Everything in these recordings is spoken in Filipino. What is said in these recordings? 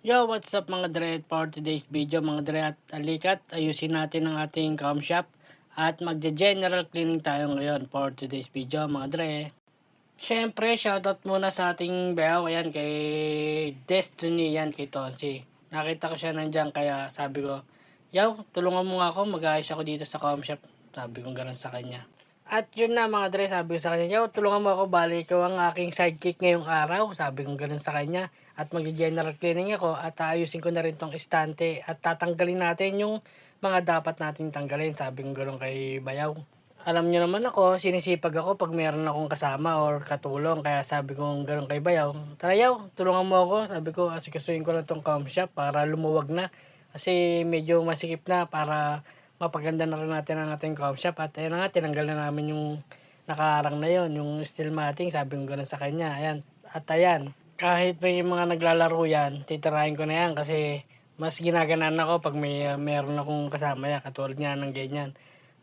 Yo, what's up mga dre? For today's video mga dre, at alikat ayusin natin ang ating cam shop at magge-general cleaning tayo ngayon for today's video mga dre. Siyempre, shoutout muna sa ating bayaw, ayan kay Destiny, yan kay Tonsi. Nakita ko siya nandyan kaya sabi ko, yaw, tulungan mo nga ako, mag-ayos ako dito sa cam shop. Sabi ko ganun sa kanya. At yun na mga dre, sabi ko sa kanya, yaw, tulungan mo ako, bali ikaw ang aking sidekick ngayong araw. Sabi ko ganun sa kanya. At mag-general cleaning ako at ayusin ko na rin tong estante at tatanggalin natin yung mga dapat natin tanggalin. Sabi ko ganun kay Bayaw. Alam niyo naman ako, sinisipag ako pag meron akong kasama or katulong. Kaya sabi ko ganun kay Bayaw, tara Yaw, tulungan mo ako. Sabi ko, asikasuhin ko na tong com shop para lumuwag na. Kasi medyo masikip na para mapaganda na rin natin ang ating com shop. At ayun na nga, tinanggal na namin yung nakaarang na yon, yung steel matting. Sabi ko ganun sa kanya. Ayan, at ayan, kahit may mga naglalaro yan, titirahin ko na yan kasi mas ginaganan ako pag meron akong kasama yan, katulad nga ng ganyan.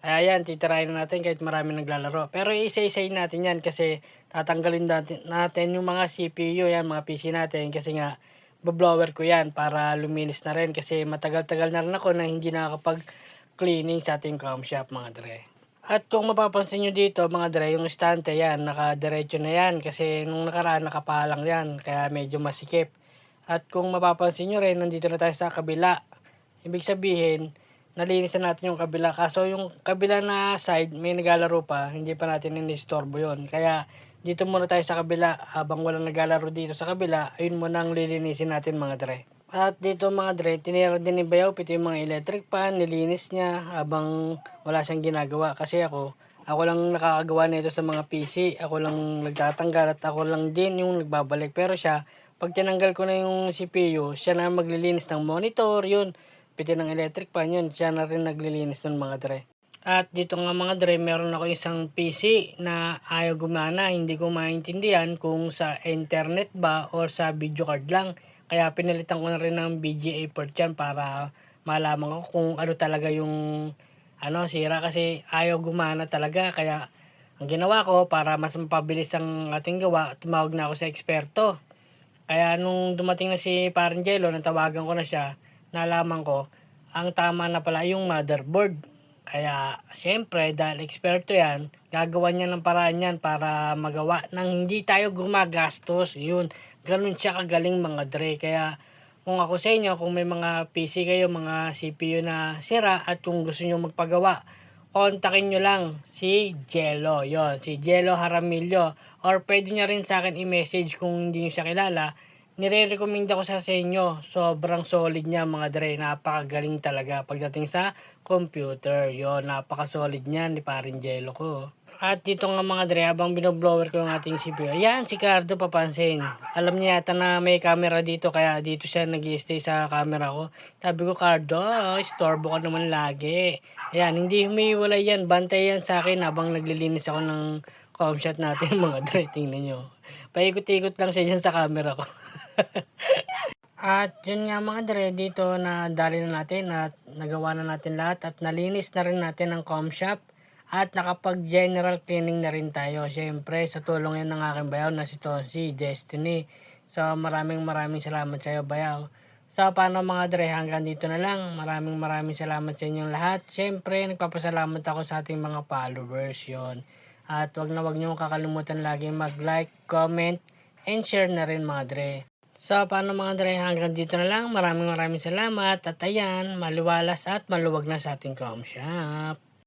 Kaya yan, titirahin na natin kahit marami naglalaro. Pero isa-isay natin yan kasi tatanggalin natin yung mga CPU yan, mga PC natin kasi nga blower ko yan para luminis na rin kasi matagal-tagal na rin ako na hindi nakakapag cleaning sa ating com shop mga dre. At kung mapapansin nyo dito mga dre, yung estante yan, nakadiretso na yan kasi nung nakaraan nakapalang yan, kaya medyo masikip. At kung mapapansin nyo rin, nandito na tayo sa kabila. Ibig sabihin, nalinis na natin yung kabila. Kaso yung kabila na side, may naglalaro pa, hindi pa natin inistorbo yon. Kaya dito muna tayo sa kabila, habang walang naglalaro dito sa kabila, ayun muna ang lilinisin natin mga dre. At dito mga dre, tinira din ni Bayaw, pito yung mga electric pan, nilinis niya habang wala siyang ginagawa. Kasi ako lang nakakagawa nito sa mga PC, ako lang nagtatanggal at ako lang din yung nagbabalik. Pero siya, pag tinanggal ko na yung CPU, siya na maglilinis ng monitor, yun, pito ng electric pan, yun, siya na rin naglilinis ng mga dre. At dito nga mga dre, meron ako isang PC na ayaw gumana. Hindi ko maintindihan kung sa internet ba or sa video card lang. Kaya pinalitan ko na rin ng VGA port yan para malaman ko kung ano talaga yung sira kasi ayaw gumana talaga. Kaya ang ginawa ko para mas mapabilis ang ating gawa, tumawag na ako sa eksperto. Kaya nung dumating na si Parangelo, natawagan ko na siya, nalaman ko, ang tama na pala yung motherboard. Kaya, siyempre, dahil eksperto yan, gagawa niya ng paraan yan para magawa nang hindi tayo gumagastos. Yun, ganun siya kagaling mga dre. Kaya, kung ako sa inyo, kung may mga PC kayo, mga CPU na sira, at kung gusto nyo magpagawa, kontakin nyo lang si Jello. Yon, si Jello Jaramillo. Or pwede nyo rin sa akin i-message kung hindi nyo siya kilala. Nire-recommend ako sa inyo. Sobrang solid niya mga dre. Napakagaling talaga pagdating sa computer. Yon, napaka-solid niya ni parin Jello ko. At dito nga mga dre, habang binoblower ko yung ating CPU. Ayan, si Cardo papansin. Alam niya yata na may camera dito, kaya dito siya nag-stay sa camera ko. Sabi ko, Cardo, istorbo ka naman lagi. Ayan, hindi humiwalay yan. Bantay yan sa akin habang naglilinis ako ng com shot natin mga dre. Tingnan nyo. Paikot-ikot lang siya dyan sa camera ko. At yun nga mga dre, dito na dali na natin at nagawa na natin lahat at nalinis na rin natin ang com shop at nakapag general cleaning na rin tayo. Siyempre sa tulong yan ng aking bayaw na si Tonsi Destiny. So maraming salamat sa iyo bayaw. So paano mga dre, hanggang dito na lang. Maraming salamat sa inyong lahat. Siyempre nagpapasalamat ako sa ating mga followers yon. At wag niyo kakalimutan lagi mag-like, comment, and share na rin mga dre. So, paano mga dre, hanggang dito na lang. Maraming salamat. At ayan, maliwalas at maluwag na sa ating com shop.